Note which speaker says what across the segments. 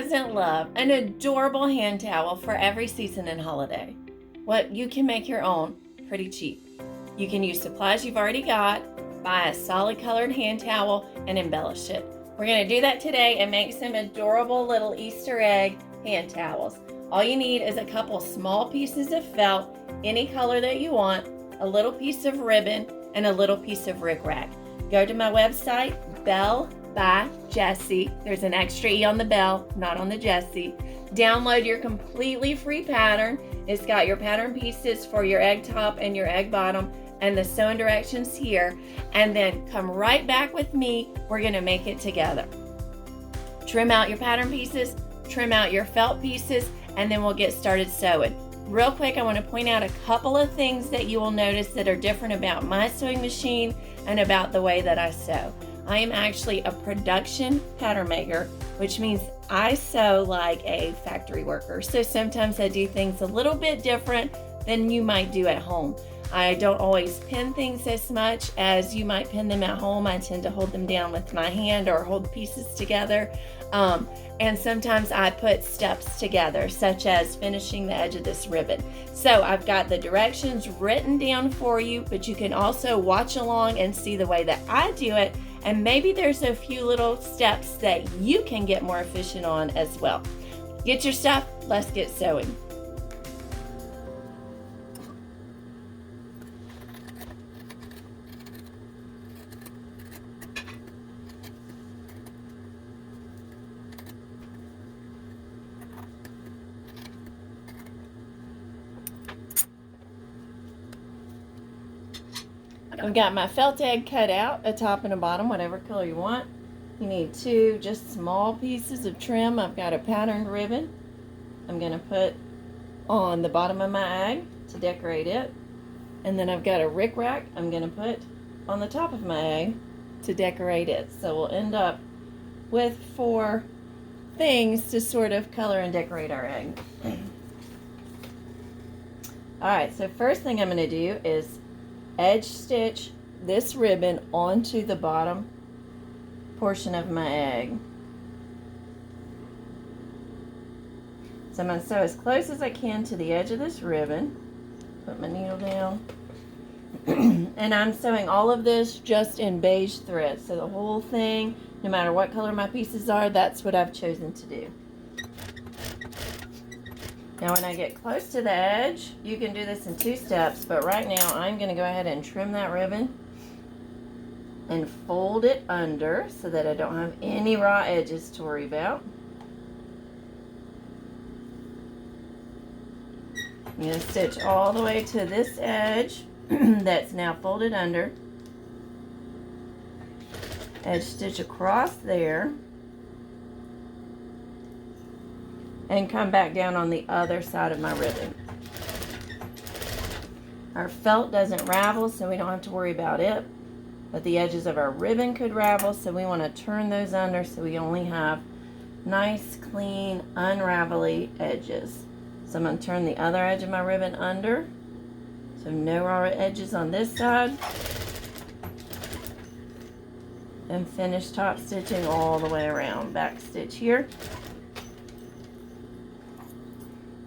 Speaker 1: doesn't love an adorable hand towel for every season and holiday? Well, you can make your own pretty cheap. You can use supplies you've already got, buy a solid colored hand towel, and embellish it. We're going to do that today and make some adorable little Easter egg hand towels. All you need is a couple small pieces of felt, any color that you want, a little piece of ribbon, and a little piece of ricrac. Go to my website, Belle by Jessi. There's an extra E on the Belle, not on the Jessi. Download your completely free pattern. It's got your pattern pieces for your egg top and your egg bottom and the sewing directions here. And then come right back with me. We're going to make it together. Trim out your pattern pieces, trim out your felt pieces, and then we'll get started sewing. Real quick, I want to point out a couple of things that you will notice that are different about my sewing machine and about the way that I sew. I am actually a production pattern maker, which means I sew like a factory worker. So sometimes I do things a little bit different than you might do at home. I don't always pin things as much as you might pin them at home. I tend to hold them down with my hand or hold pieces together. And sometimes I put steps together, such as finishing the edge of this ribbon. So I've got the directions written down for you, but you can also watch along and see the way that I do it. And maybe there's a few little steps that you can get more efficient on as well. Get your stuff, let's get sewing. I've got my felt egg cut out, a top and a bottom, whatever color you want. You need two just small pieces of trim. I've got a patterned ribbon I'm going to put on the bottom of my egg to decorate it. And then I've got a ricrac I'm going to put on the top of my egg to decorate it. So we'll end up with 4 things to sort of color and decorate our egg. Alright, so first thing I'm going to do is edge stitch this ribbon onto the bottom portion of my egg. So I'm going to sew as close as I can to the edge of this ribbon. Put my needle down. And I'm sewing all of this just in beige thread. So the whole thing, no matter what color my pieces are, that's what I've chosen to do. Now when I get close to the edge, you can do this in 2 steps, but right now I'm going to go ahead and trim that ribbon and fold it under so that I don't have any raw edges to worry about. I'm going to stitch all the way to this edge that's now folded under. Edge stitch across there. And come back down on the other side of my ribbon. Our felt doesn't ravel, so we don't have to worry about it. But the edges of our ribbon could ravel, so we want to turn those under so we only have nice, clean, unravelly edges. So I'm going to turn the other edge of my ribbon under. So no raw edges on this side. And finish top stitching all the way around. Back stitch here.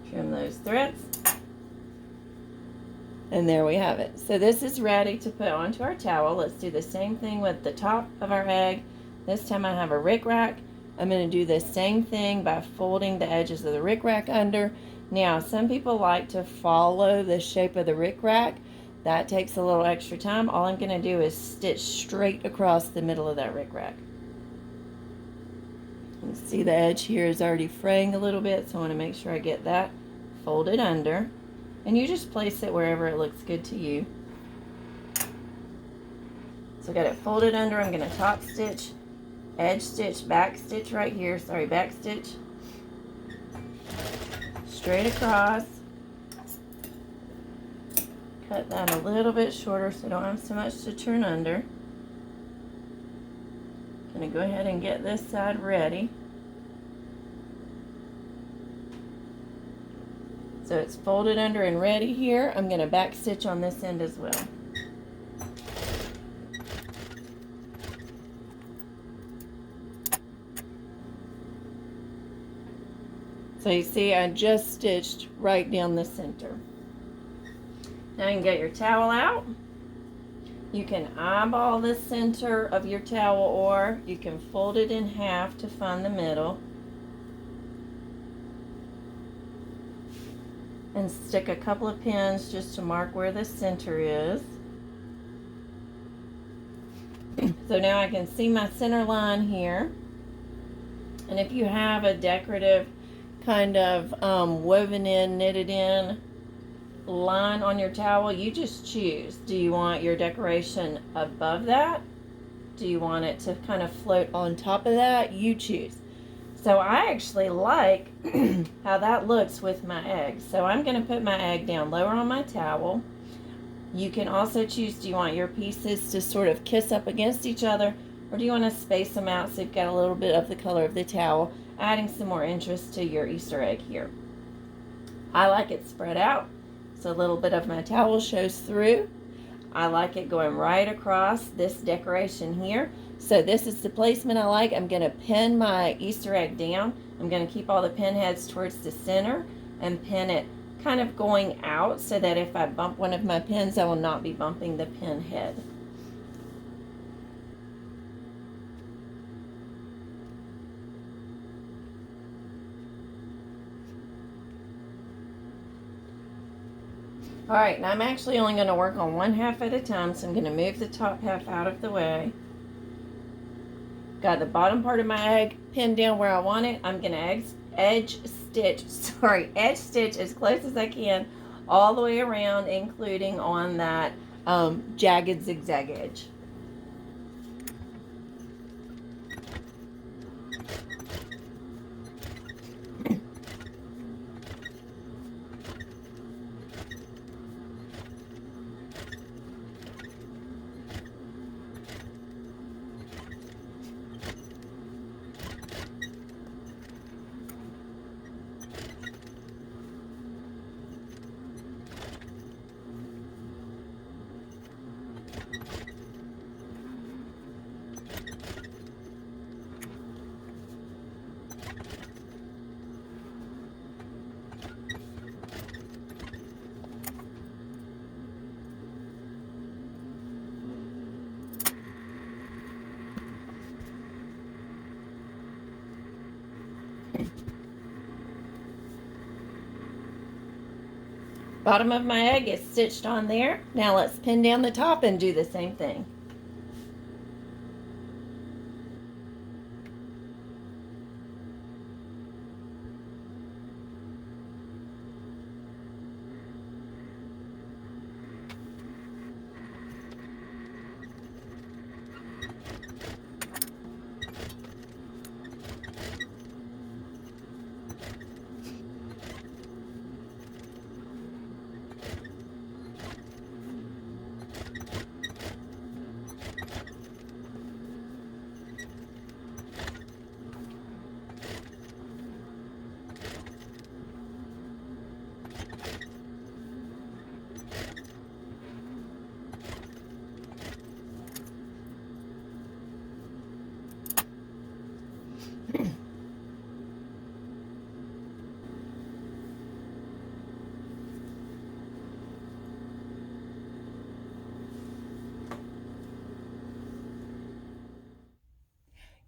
Speaker 1: Trim those threads. And there we have it. So this is ready to put onto our towel. Let's do the same thing with the top of our egg. This time I have a ricrac. I'm going to do the same thing by folding the edges of the ricrac under. Now, some people like to follow the shape of the ricrac. That takes a little extra time. All I'm going to do is stitch straight across the middle of that ricrac. You can see the edge here is already fraying a little bit, so I want to make sure I get that folded under. And you just place it wherever it looks good to you. So I got it folded under. I'm going to top stitch, edge stitch, back stitch right here. Sorry, back stitch. Straight across. Cut that a little bit shorter so I don't have so much to turn under. Going to go ahead and get this side ready. So it's folded under and ready here. I'm going to back stitch on this end as well. So you see, I just stitched right down the center. Now you can get your towel out. You can eyeball the center of your towel, or you can fold it in half to find the middle. And stick a couple of pins just to mark where the center is. So now I can see my center line here. And if you have a decorative kind of woven in, knitted in line on your towel, you just choose. Do you want your decoration above that? Do you want it to kind of float on top of that? You choose. So I actually like how that looks with my egg. So I'm going to put my egg down lower on my towel. You can also choose, do you want your pieces to sort of kiss up against each other, or do you want to space them out so you've got a little bit of the color of the towel, adding some more interest to your Easter egg here. I like it spread out so a little bit of my towel shows through. I like it going right across this decoration here. So this is the placement I like. I'm going to pin my Easter egg down. I'm going to keep all the pin heads towards the center and pin it kind of going out so that if I bump one of my pins, I will not be bumping the pin head. All right, now I'm actually only going to work on one half at a time, so I'm going to move the top half out of the way. Got the bottom part of my egg pinned down where I want it. I'm going to edge stitch as close as I can all the way around, including on that jagged zigzag edge. Bottom of my egg is stitched on there. Now let's pin down the top and do the same thing.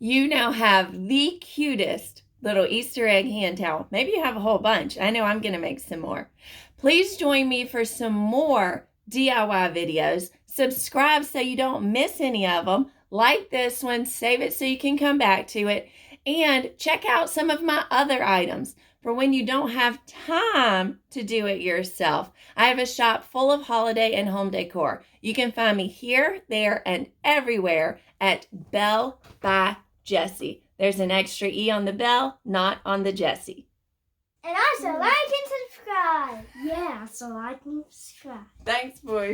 Speaker 1: You now have the cutest little Easter egg hand towel. Maybe you have a whole bunch. I know I'm going to make some more. Please join me for some more DIY videos. Subscribe so you don't miss any of them. Like this one, save it so you can come back to it. And check out some of my other items for when you don't have time to do it yourself. I have a shop full of holiday and home decor. You can find me here, there, and everywhere at Belle by Jessi. There's an extra E on the Belle, not on the Jessi.
Speaker 2: And also like and subscribe. Yeah, so like and subscribe.
Speaker 1: Thanks, boys.